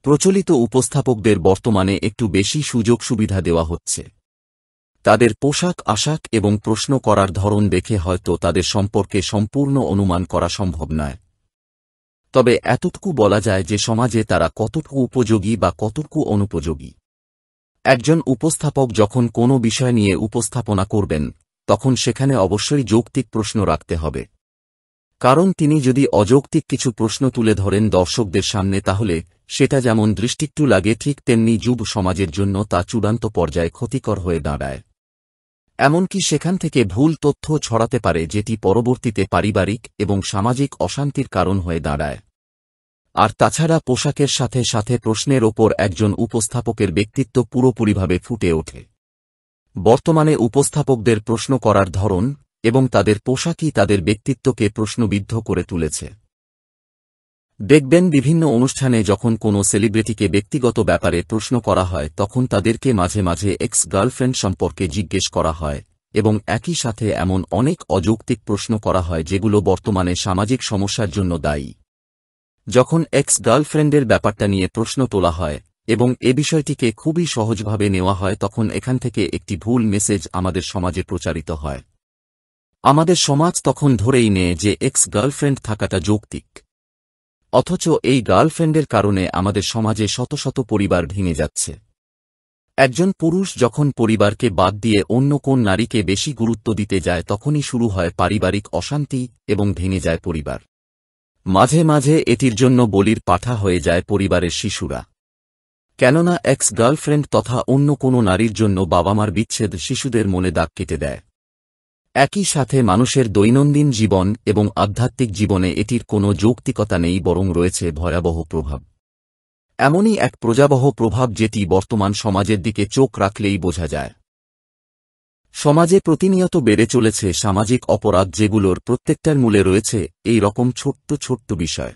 প্রচলিত উপস্থাপকদের বর্তমানে একটু বেশি সুযোগ সুবিধা দেওয়া হচ্ছে। তাদের পোশাক আশাক এবং প্রশ্ন করার ধরন দেখে হয়তো তাদের সম্পর্কে সম্পূর্ণ অনুমান করা সম্ভব নয়। তবে এতটুকু বলা যায় যে সমাজে তারা কতটুকু উপযোগী বা কতটুকু অনুপযোগী। একজন উপস্থাপক যখন কোনো বিষয় নিয়ে উপস্থাপনা করবেন, তখন সেখানে অবশ্যই যৌক্তিক প্রশ্ন রাখতে হবে। কারণ তিনি যদি অযৌক্তিক কিছু প্রশ্ন তুলে ধরেন দর্শকদের সামনে, তাহলে সেটা যেমন দৃষ্টিকটু লাগে, ঠিক তেমনি যুব সমাজের জন্য তা চূড়ান্ত পর্যায়ে ক্ষতিকর হয়ে দাঁড়ায়। এমনকি সেখান থেকে ভুল তথ্য ছড়াতে পারে, যেটি পরবর্তীতে পারিবারিক এবং সামাজিক অশান্তির কারণ হয়ে দাঁড়ায়। আর তাছাড়া পোশাকের সাথে সাথে প্রশ্নের ওপর একজন উপস্থাপকের ব্যক্তিত্ব পুরোপুরিভাবে ফুটে ওঠে। বর্তমানে উপস্থাপকদের প্রশ্ন করার ধরন এবং তাদের পোশাকই তাদের ব্যক্তিত্বকে প্রশ্নবিদ্ধ করে তুলেছে। দেখবেন বিভিন্ন অনুষ্ঠানে যখন কোনো সেলিব্রিটিকে ব্যক্তিগত ব্যাপারে প্রশ্ন করা হয়, তখন তাদেরকে মাঝে মাঝে এক্স গার্লফ্রেন্ড সম্পর্কে জিজ্ঞেস করা হয় এবং একই সাথে এমন অনেক অযৌক্তিক প্রশ্ন করা হয় যেগুলো বর্তমানে সামাজিক সমস্যার জন্য দায়ী। যখন এক্স গার্লফ্রেন্ডের ব্যাপারটা নিয়ে প্রশ্ন তোলা হয় এবং এ বিষয়টিকে খুবই সহজভাবে নেওয়া হয়, তখন এখান থেকে একটি ভুল মেসেজ আমাদের সমাজে প্রচারিত হয়। আমাদের সমাজ তখন ধরেই নেয় যে এক্স গার্লফ্রেন্ড থাকাটা যৌক্তিক। অথচ এই গার্লফ্রেন্ডের কারণে আমাদের সমাজে শত শত পরিবার ভেঙে যাচ্ছে। একজন পুরুষ যখন পরিবারকে বাদ দিয়ে অন্য কোন নারীকে বেশি গুরুত্ব দিতে যায়, তখনই শুরু হয় পারিবারিক অশান্তি এবং ভেঙে যায় পরিবার। মাঝে মাঝে এটির জন্য বলির পাঠা হয়ে যায় পরিবারের শিশুরা। কেননা এক্স গার্লফ্রেন্ড তথা অন্য কোনো নারীর জন্য বাবা মার বিচ্ছেদ শিশুদের মনে দাগ কেটে দেয়। একই সাথে মানুষের দৈনন্দিন জীবন এবং আধ্যাত্মিক জীবনে এটির কোনো যৌক্তিকতা নেই, বরং রয়েছে ভয়াবহ প্রভাব। এমনই এক প্রজাবহ প্রভাব যেটি বর্তমান সমাজের দিকে চোখ রাখলেই বোঝা যায়। সমাজে প্রতিনিয়ত বেড়ে চলেছে সামাজিক অপরাধ, যেগুলোর প্রত্যেকটার মূলে রয়েছে এই রকম ছোট্ট ছোট্ট বিষয়।